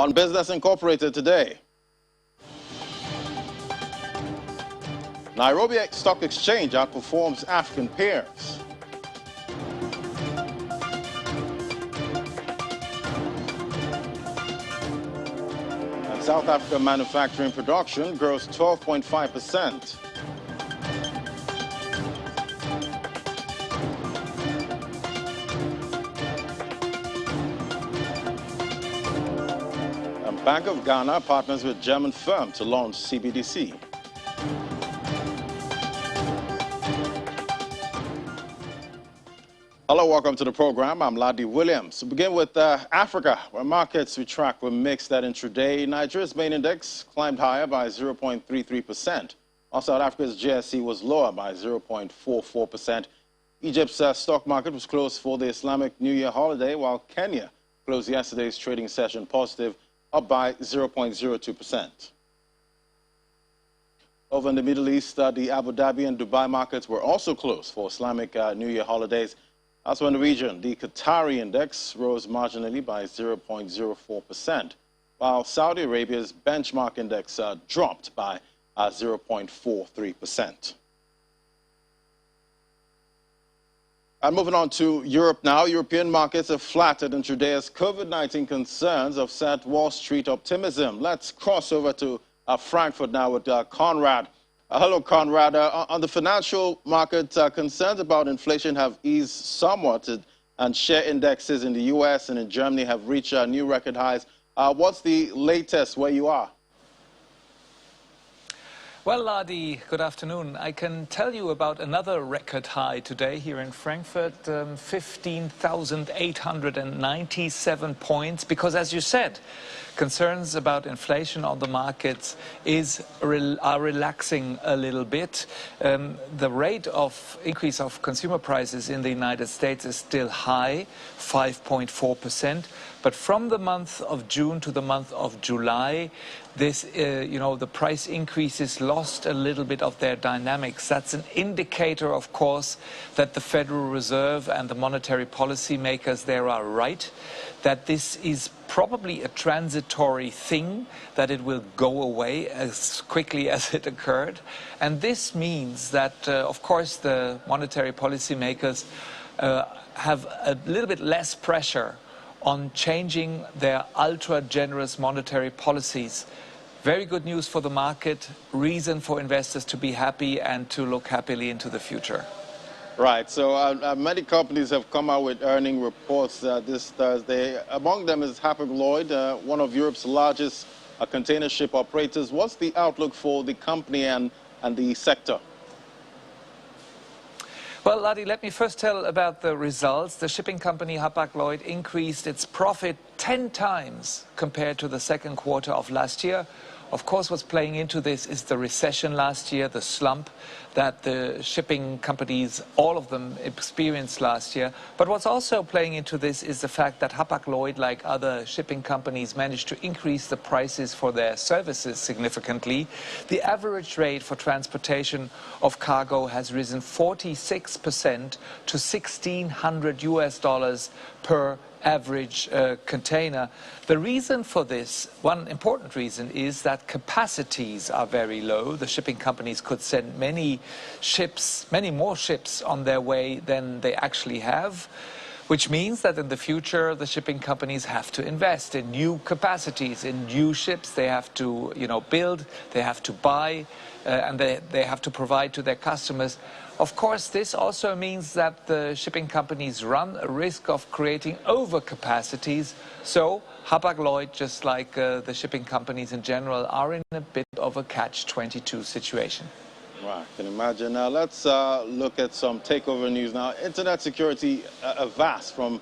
On Business Incorporated today, Nairobi Stock Exchange outperforms African peers. And South Africa manufacturing production grows 12.5%. And Bank of Ghana partners with German firm to launch CBDC. Hello, welcome to the program. I'm Ladi Williams. We begin with Africa, where markets we track were mixed at intraday. Nigeria's main index climbed higher by 0.33%, while South Africa's JSE was lower by 0.44%. Egypt's stock market was closed for the Islamic New Year holiday, while Kenya closed yesterday's trading session positive, up by 0.02%. Over in the Middle East, the Abu Dhabi and Dubai markets were also closed for Islamic New Year holidays. Also in the region, the Qatari index rose marginally by 0.04%, while Saudi Arabia's benchmark index dropped by 0.43%. And moving on to Europe now, European markets are flattered intraday as COVID-19 concerns offset Wall Street optimism. Let's cross over to Frankfurt now with Conrad. Hello, Conrad. On the financial market, concerns about inflation have eased somewhat, and share indexes in the U.S. and in Germany have reached new record highs. What's the latest where you are? Well, Ladi, good afternoon. I can tell you about another record high today here in Frankfurt, 15,897 points, because as you said, concerns about inflation on the markets are relaxing a little bit. The rate of increase of consumer prices in the United States is still high, 5.4%. But from the month of June to the month of July, this, the price increases lost a little bit of their dynamics. That's an indicator, of course, that the Federal Reserve and the monetary policy makers there are right, that this is probably a transitory thing, that it will go away as quickly as it occurred. And this means that, of course, the monetary policy makers have a little bit less pressure on changing their ultra-generous monetary policies. Very good news for the market, reason for investors to be happy and to look happily into the future. Right, so many companies have come out with earning reports this Thursday. Among them is Hapag-Lloyd, one of Europe's largest container ship operators. What's the outlook for the company and the sector? Well, Ladi, let me first tell about the results. The shipping company Hapag-Lloyd increased its profit 10 times compared to the second quarter of last year. Of course, what's playing into this is the recession last year, the slump that the shipping companies, all of them, experienced last year. But what's also playing into this is the fact that Hapag-Lloyd, like other shipping companies, managed to increase the prices for their services significantly. The average rate for transportation of cargo has risen 46% to $1,600 per average container. The reason for this, one important reason, is that capacities are very low. The shipping companies could send many more ships on their way than they actually have, which means that in the future the shipping companies have to invest in new capacities, in new ships. They have to build, they have to buy, and they have to provide to their customers. Of course, this also means that the shipping companies run a risk of creating overcapacities. So Hapag-Lloyd, just like the shipping companies in general, are in a bit of a catch-22 situation. Right, I can imagine. Now let's look at some takeover news now. Internet security, Avast from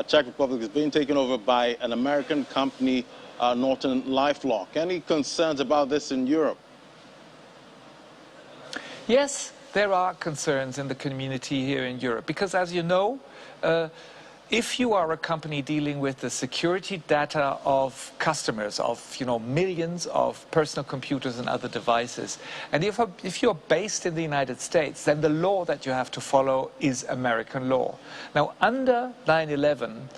Czech Republic, is being taken over by an American company, NortonLifeLock. Any concerns about this in Europe? Yes, there are concerns in the community here in Europe because, as you know, if you are a company dealing with the security data of customers, of millions of personal computers and other devices, and if you're based in the United States, then the law that you have to follow is American law. Now, under 9/11,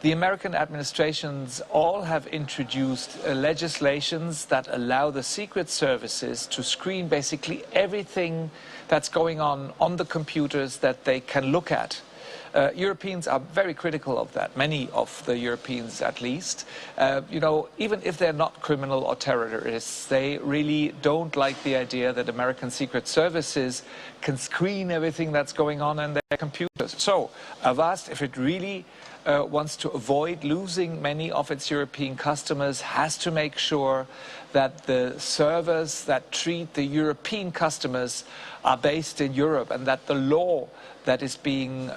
the American administrations all have introduced legislations that allow the secret services to screen basically everything that's going on the computers that they can look at. Europeans are very critical of that, many of the Europeans at least. You know, even if they're not criminal or terrorists, they really don't like the idea that American secret services can screen everything that's going on in their computers. So Avast, if it really wants to avoid losing many of its European customers, has to make sure that the servers that treat the European customers are based in Europe, and that the law that is being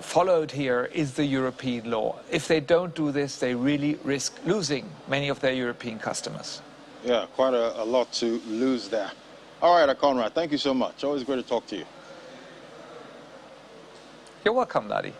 followed here is the European law. If they don't do this, they really risk losing many of their European customers. Yeah, quite a lot to lose there. All right, Conrad, thank you so much. Always great to talk to you. You're welcome, Nadi.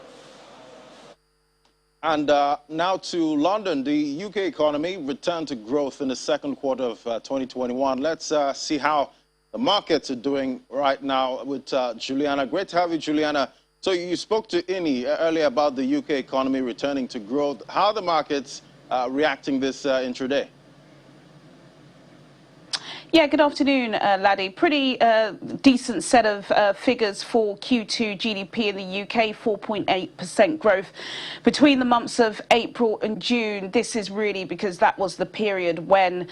And now to London. The UK economy returned to growth in the second quarter of 2021. Let's see how the markets are doing right now with Juliana. Great to have you, Juliana. So you spoke to Inni earlier about the UK economy returning to growth. How are the markets reacting this intraday? Yeah, good afternoon, Laddie. Pretty decent set of figures for Q2 GDP in the UK, 4.8% growth. Between the months of April and June, this is really because that was the period when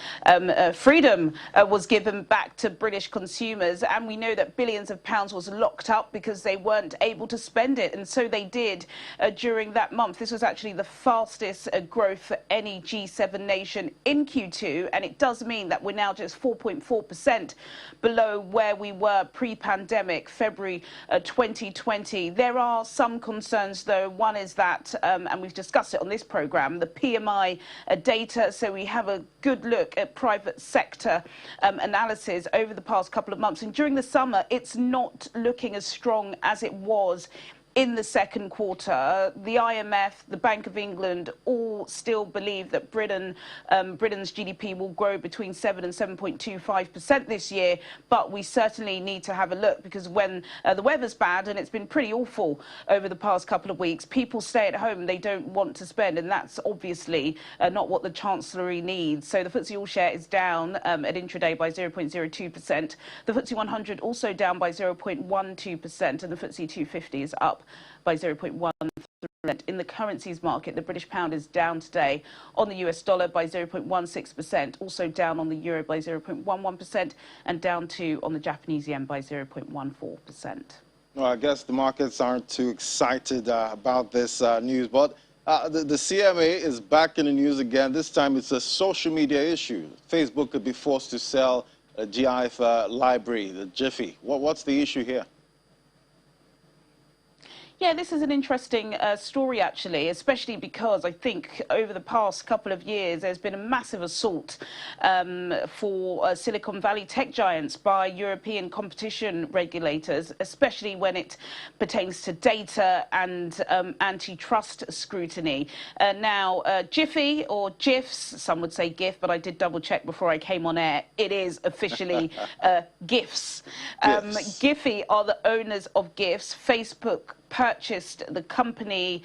freedom was given back to British consumers. And we know that billions of pounds was locked up because they weren't able to spend it. And so they did during that month. This was actually the fastest growth for any G7 nation in Q2. And it does mean that we're now just 4.4% below where we were pre-pandemic, February 2020. There are some concerns, though. One is that, and we've discussed it on this programme, the PMI data. So we have a good look at private sector analysis over the past couple of months. And during the summer, it's not looking as strong as it was in the second quarter. The IMF, the Bank of England, all still believe that Britain's GDP will grow between 7 and 7.25% this year. But we certainly need to have a look, because when the weather's bad, and it's been pretty awful over the past couple of weeks, people stay at home. They don't want to spend, and that's obviously not what the Chancellery needs. So the FTSE All-Share is down at intraday by 0.02%. The FTSE 100 also down by 0.12%, and the FTSE 250 is up by 0.1%. In the currencies market, the British pound is down today on the US dollar by 0.16%, also down on the euro by 0.11%, and down too on the Japanese yen by 0.14%. Well, I guess the markets aren't too excited about this news, but the CMA is back in the news again. This time it's a social media issue. Facebook could be forced to sell a GIF library, the Giphy. What's the issue here? Yeah, this is an interesting story, actually, especially because I think over the past couple of years there's been a massive assault for Silicon Valley tech giants by European competition regulators, especially when it pertains to data and antitrust scrutiny. Now, Giphy, or GIFs, some would say GIF, but I did double check before I came on air. It is officially GIFs. Giphy are the owners of GIFs. Facebook purchased the company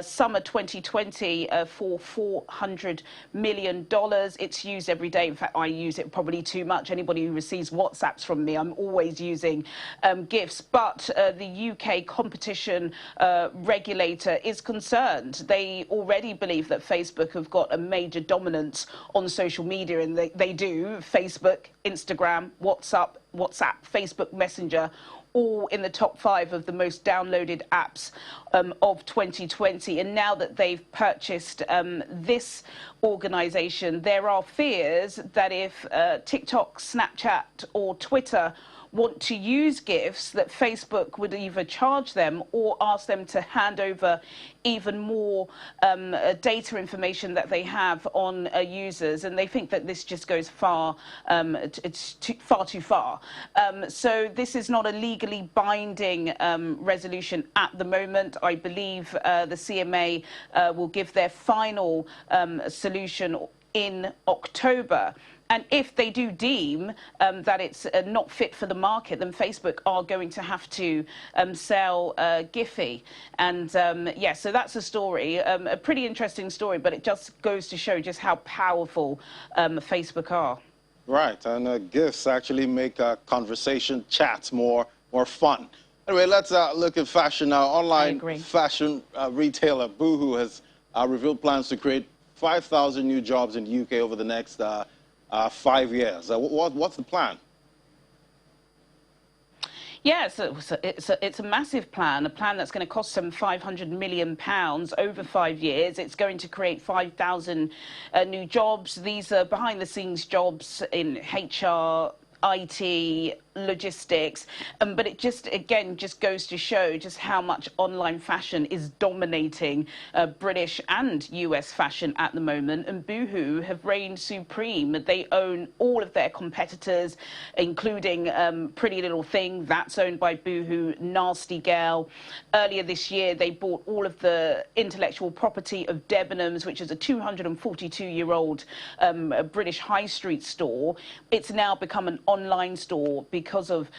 summer 2020 for $400 million. It's used every day. In fact, I use it probably too much. Anybody who receives WhatsApps from me, I'm always using GIFs. But the UK competition regulator is concerned. They already believe that Facebook have got a major dominance on social media, and they do. Facebook, Instagram, WhatsApp, Facebook Messenger, all in the top 5 of the most downloaded apps of 2020. And now that they've purchased this organization, there are fears that if TikTok, Snapchat, or Twitter want to use GIFs, that Facebook would either charge them or ask them to hand over even more data information that they have on users. And they think that this just goes far, it's far too far. So this is not a legally binding resolution at the moment. I believe the CMA will give their final solution in October. And if they do deem that it's not fit for the market, then Facebook are going to have to sell Giphy. And yeah, so that's a story, a pretty interesting story, but it just goes to show just how powerful Facebook are. Right, and GIFs actually make conversation chats more fun. Anyway, let's look at fashion now. Online fashion retailer Boohoo has revealed plans to create 5,000 new jobs in the UK over the next 5 years. What's the plan? Yeah, it's a massive plan, a plan that's going to cost some £500 million over 5 years. It's going to create 5,000 new jobs. These are behind-the-scenes jobs in HR, IT, logistics, but it just goes to show just how much online fashion is dominating British and US fashion at the moment, and Boohoo have reigned supreme. They own all of their competitors, including Pretty Little Thing, that's owned by Boohoo, Nasty Gal. Earlier this year they bought all of the intellectual property of Debenhams, which is a 242-year-old British high street store. It's now become an online store because of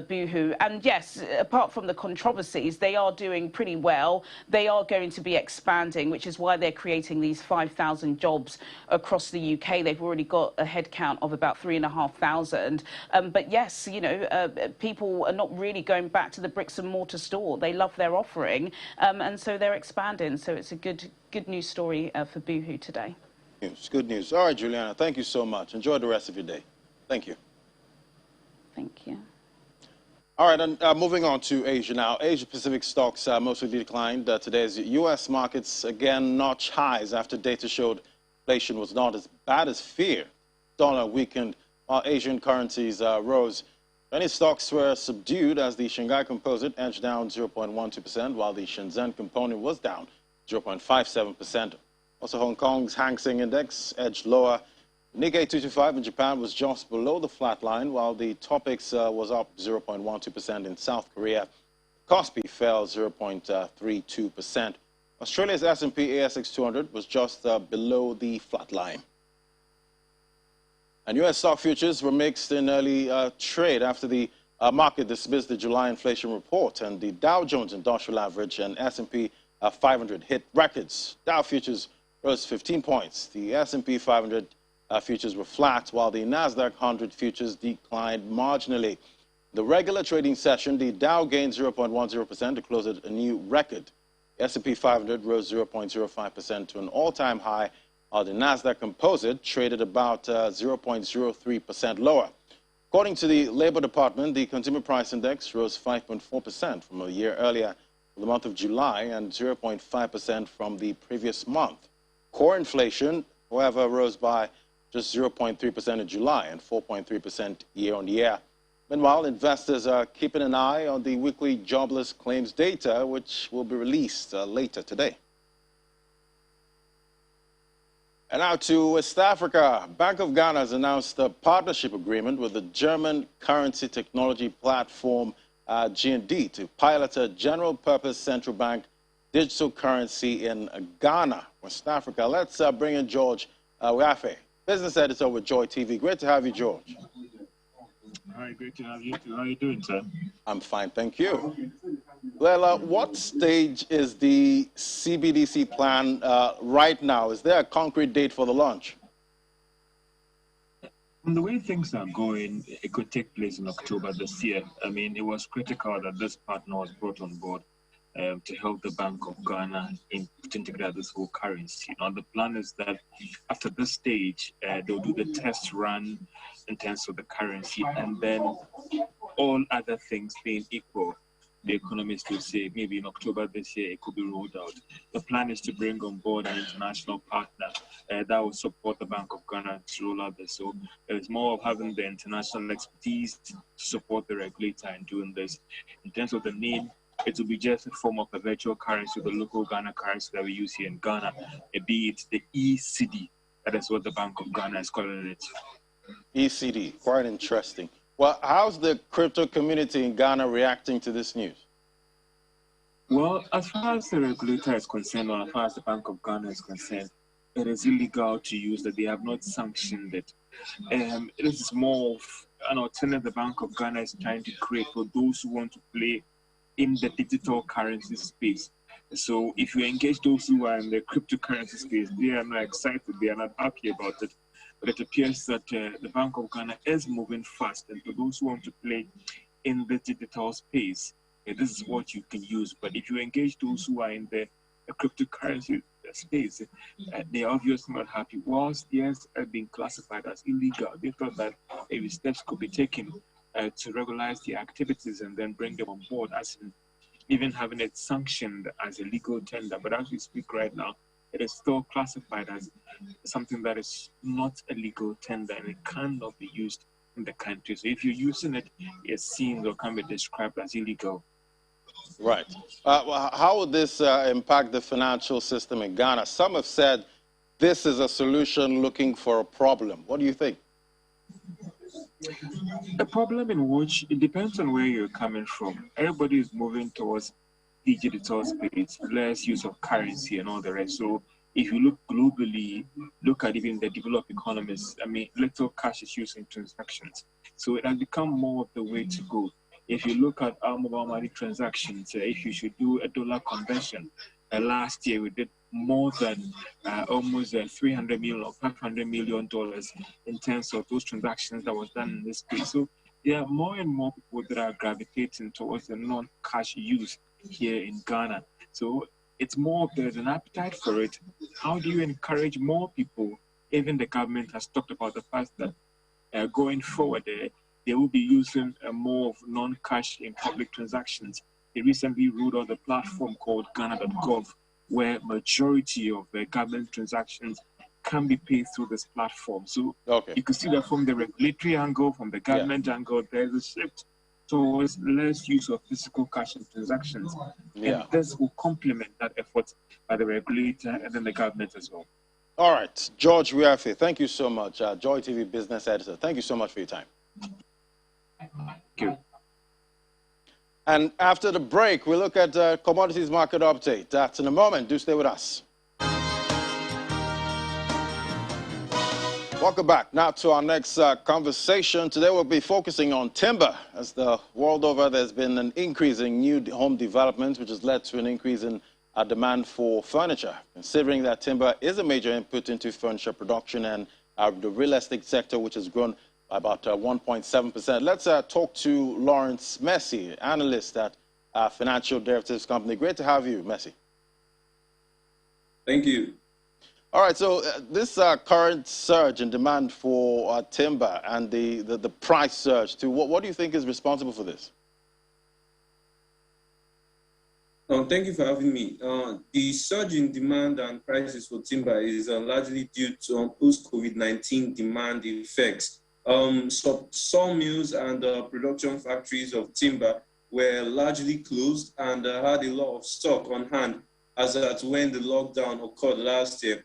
Boohoo. And yes, apart from the controversies, they are doing pretty well. They are going to be expanding, which is why they're creating these 5,000 jobs across the UK. They've already got a headcount of about 3,500. But yes, you know, people are not really going back to the bricks and mortar store. They love their offering, and so they're expanding. So it's a good news story for Boohoo today. It's good news. All right, Juliana, thank you so much. Enjoy the rest of your day. Thank you. Thank you. All right, and moving on to Asia now. Asia-Pacific stocks mostly declined today as U.S. markets again notch highs after data showed inflation was not as bad as feared. Dollar weakened while Asian currencies rose. Many stocks were subdued as the Shanghai Composite edged down 0.12%, while the Shenzhen Component was down 0.57%. Also, Hong Kong's Hang Seng Index edged lower. Nikkei 225 in Japan was just below the flat line, while the Topix was up 0.12% in South Korea. Kospi fell 0.32%. Australia's S&P ASX 200 was just below the flat line. And U.S. stock futures were mixed in early trade after the market dismissed the July inflation report, and the Dow Jones Industrial Average and S&P 500 hit records. Dow futures rose 15 points. The S&P 500 futures were flat, while the Nasdaq 100 futures declined marginally. The regular trading session, the Dow gained 0.10% to close at a new record. The S&P 500 rose 0.05% to an all-time high, while the Nasdaq Composite traded about 0.03% lower. According to the Labor Department, the Consumer Price Index rose 5.4% from a year earlier for the month of July and 0.5% from the previous month. Core inflation, however, rose by just 0.3% in July and 4.3% year-on-year. Meanwhile, investors are keeping an eye on the weekly jobless claims data, which will be released later today. And now to West Africa. Bank of Ghana has announced a partnership agreement with the German currency technology platform GND to pilot a general-purpose central bank digital currency in Ghana, West Africa. Let's bring in George Wiafe, business editor with Joy TV. Great to have you, George. Hi, great to have you too. How are you doing, sir? I'm fine, thank you. Well, what stage is the CBDC plan right now? Is there a concrete date for the launch? From the way things are going, it could take place in October this year. I mean, it was critical that this partner was brought on board to help the Bank of Ghana integrate this whole currency. Now, the plan is that after this stage, they'll do the test run in terms of the currency, and then all other things being equal, the economists will say maybe in October this year it could be rolled out. The plan is to bring on board an international partner that will support the Bank of Ghana to roll out this. So it's more of having the international expertise to support the regulator in doing this. In terms of the name, it will be just a form of a virtual currency, the local Ghana currency that we use here in Ghana, be it the ECD. That is what the Bank of Ghana is calling it. ECD, quite interesting. Well, how's the crypto community in Ghana reacting to this news? Well, as far as the regulator is concerned, or as far as the Bank of Ghana is concerned, it is illegal to use that. They have not sanctioned it. this is more of an alternative the Bank of Ghana is trying to create for those who want to play in the digital currency space. So if you engage those who are in the cryptocurrency space, they are not excited, they are not happy about it. But it appears that the Bank of Ghana is moving fast. And for those who want to play in the digital space, this is what you can use. But if you engage those who are in the cryptocurrency space, they are obviously not happy. Whilst theirs have been classified as illegal, they thought that maybe steps could be taken to regularize the activities and then bring them on board, as in even having it sanctioned as a legal tender. But as we speak right now, it is still classified as something that is not a legal tender and it cannot be used in the country. So if you're using it, it's seen or can be described as illegal. Right. How would this impact the financial system in Ghana? Some have said this is a solution looking for a problem. What do you think? A problem in which it depends on where you're coming from. Everybody is moving towards the digital space, less use of currency and all the rest. So if you look globally, look at even the developed economies, I mean, little cash is used in transactions. So it has become more of the way to go. If you look at our mobile money transactions, if you should do a dollar conversion, last year we did more than almost 300 million or 500 million dollars in terms of those transactions that was done in this space. So there are more and more people that are gravitating towards the non-cash use here in Ghana. So it's more of there's an appetite for it. How do you encourage more people? Even the government has talked about the fact that going forward, they will be using more of non-cash in public transactions. They recently rolled out a platform called Ghana.gov, where majority of the government transactions can be paid through this platform. So you can see that from the regulatory angle, from the government angle, there's a shift towards less use of physical cash in transactions. And this will complement that effort by the regulator and then the government as well. All right, George Wiafe, thank you so much. Joy TV business editor, thank you so much for your time. Thank you. And after the break, we look at the commodities market update. That's in a moment. Do stay with us. Welcome back. Now to our next conversation. Today we'll be focusing on timber. As the world over, there's been an increase in new home development, which has led to an increase in demand for furniture. Considering that timber is a major input into furniture production and the real estate sector, which has grown about 1.7%. Let's talk to Lawrence Messi, analyst at Financial Derivatives Company. Great to have you, Messi. Thank you. All right, so this current surge in demand for timber and the price surge, too, what do you think is responsible for this? Thank you for having me. The surge in demand and prices for timber is largely due to post-COVID-19 demand effects. Sawmills and production factories of timber were largely closed and had a lot of stock on hand as at when the lockdown occurred last year.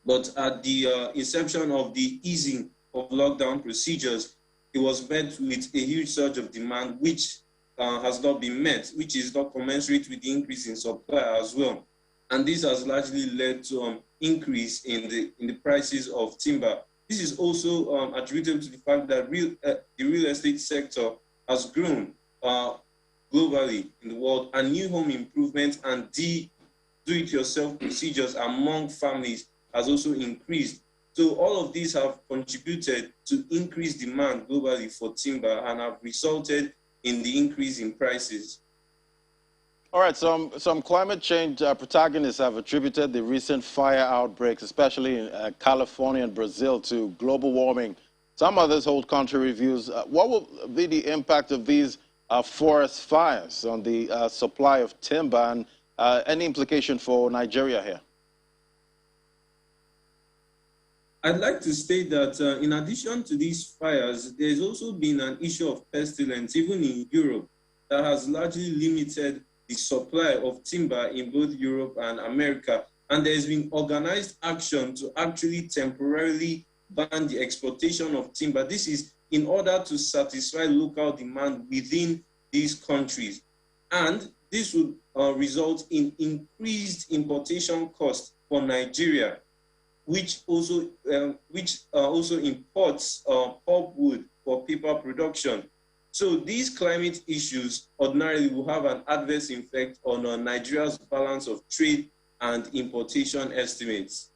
But at the inception of the easing of lockdown procedures, it was met with a huge surge of demand, which has not been met, which is not commensurate with the increase in supply as well. And this has largely led to an increase in the prices of timber. This is also attributed to the fact that the real estate sector has grown globally in the world, and new home improvements and do-it-yourself procedures among families has also increased. So all of these have contributed to increased demand globally for timber and have resulted in the increase in prices. All right, some climate change protagonists have attributed the recent fire outbreaks, especially in California and Brazil, to global warming. Some others hold contrary views. What will be the impact of these forest fires on the supply of timber, and any implication for Nigeria here? I'd like to state that in addition to these fires, there's also been an issue of pestilence, even in Europe, that has largely limited the supply of timber in both Europe and America. And there's been organized action to actually temporarily ban the exportation of timber. This is in order to satisfy local demand within these countries. And this would result in increased importation costs for Nigeria. which also imports pulpwood for paper production. So these climate issues ordinarily will have an adverse effect on Nigeria's balance of trade and importation estimates.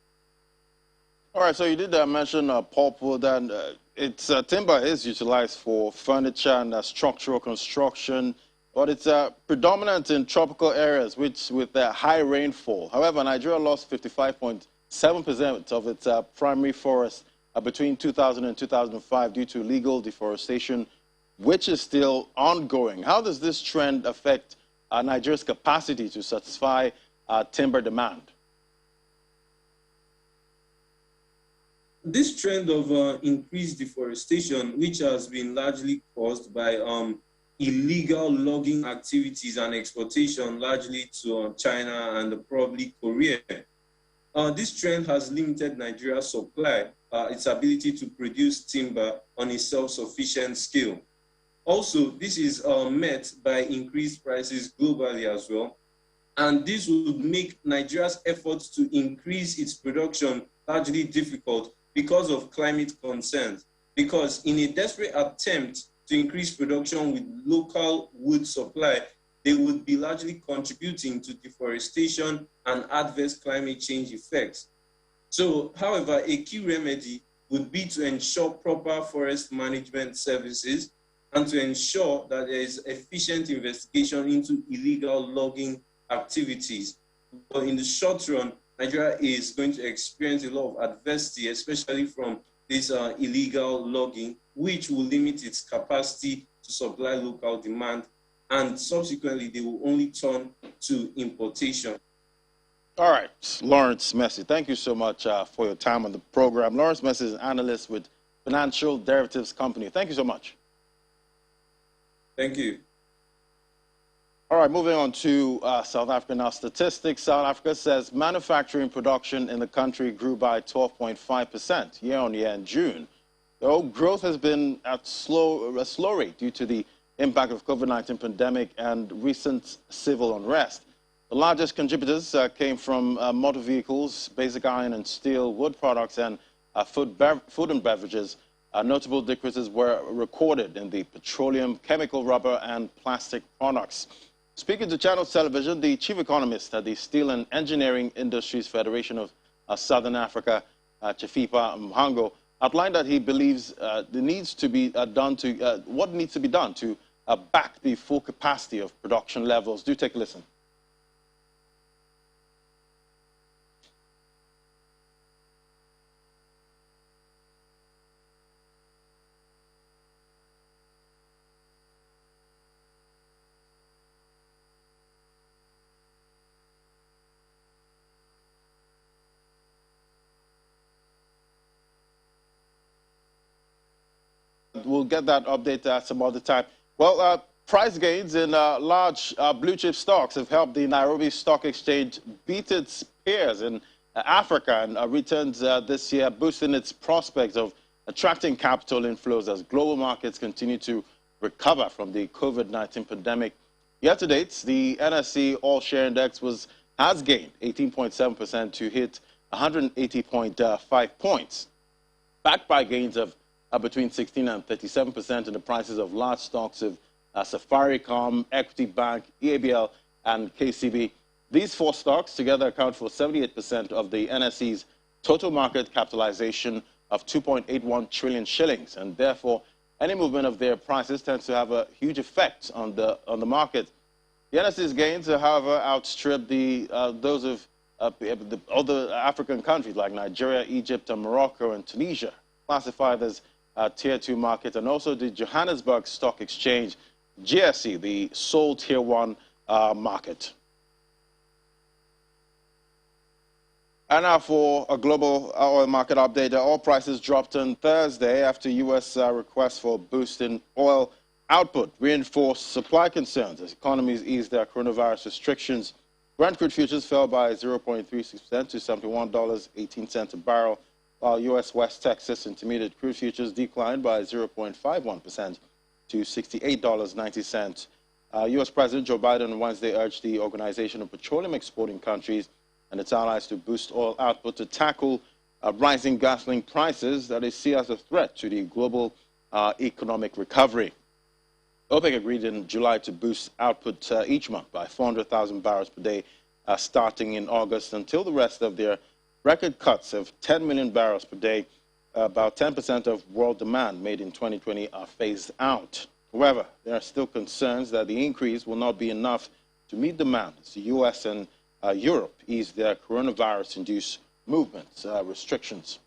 All right, so you did mention pulpwood, and timber is utilized for furniture and structural construction, but it's predominant in tropical areas with high rainfall. However, Nigeria lost 55.7% of its primary forest between 2000 and 2005 due to illegal deforestation, which is still ongoing. How does this trend affect Nigeria's capacity to satisfy timber demand? This trend of increased deforestation, which has been largely caused by illegal logging activities and exportation, largely to China and probably Korea, this trend has limited Nigeria's supply, its ability to produce timber on a self-sufficient scale. Also, this is met by increased prices globally as well. And this would make Nigeria's efforts to increase its production largely difficult because of climate concerns. Because in a desperate attempt to increase production with local wood supply, they would be largely contributing to deforestation and adverse climate change effects. So, however, a key remedy would be to ensure proper forest management services and to ensure that there is efficient investigation into illegal logging activities. But in the short run, Nigeria is going to experience a lot of adversity, especially from this illegal logging, which will limit its capacity to supply local demand, and subsequently they will only turn to importation. All right, Lawrence Messi, thank you so much for your time on the program. Lawrence Messi is an analyst with Financial Derivatives Company. Thank you so much. Thank you. All right, moving on to South Africa now. Statistics South Africa says manufacturing production in the country grew by 12.5% year-on-year in June. Though growth has been at a slow rate due to the impact of COVID-19 pandemic and recent civil unrest. The largest contributors came from motor vehicles, basic iron and steel, wood products, and food and beverages. Notable decreases were recorded in the petroleum, chemical, rubber, and plastic products. Speaking to Channels Television, the chief economist at the Steel and Engineering Industries Federation of Southern Africa, Chifipa Mhango, outlined that he believes what needs to be done to back the full capacity of production levels. Do take a listen. We'll get that update at some other time. Well, price gains in large blue chip stocks have helped the Nairobi Stock Exchange beat its peers in Africa and returns this year, boosting its prospects of attracting capital inflows as global markets continue to recover from the COVID-19 pandemic. Year to date, the NSE All Share Index has gained 18.7% to hit 180.5 points, backed by gains of between 16 and 37% in the prices of large stocks of Safaricom, Equity Bank, EABL, and KCB. These four stocks together account for 78% of the NSE's total market capitalization of 2.81 trillion shillings, and therefore any movement of their prices tends to have a huge effect on the market. The NSE's gains, however, outstrip those of the other African countries like Nigeria, Egypt, and Morocco, and Tunisia, classified as Tier 2 market, and also the Johannesburg Stock Exchange, JSE, the sole Tier 1 market. And now for a global oil market update. Oil prices dropped on Thursday after U.S. requests for a boost in oil output reinforced supply concerns as economies eased their coronavirus restrictions. Brent crude futures fell by 0.36% to $71.18 a barrel, while U.S. West Texas Intermediate crude futures declined by 0.51% to $68.90. U.S. President Joe Biden on Wednesday urged the Organization of Petroleum Exporting Countries and its allies to boost oil output to tackle rising gasoline prices that they see as a threat to the global economic recovery. OPEC agreed in July to boost output each month by 400,000 barrels per day starting in August until the rest of their record cuts of 10 million barrels per day, about 10% of world demand made in 2020, are phased out. However, there are still concerns that the increase will not be enough to meet demand as the U.S. and Europe ease their coronavirus-induced movement restrictions.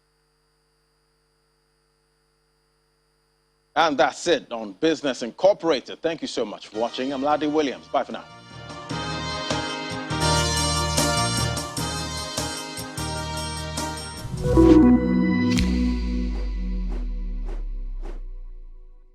And that's it on Business Incorporated. Thank you so much for watching. I'm Ladi Williams. Bye for now.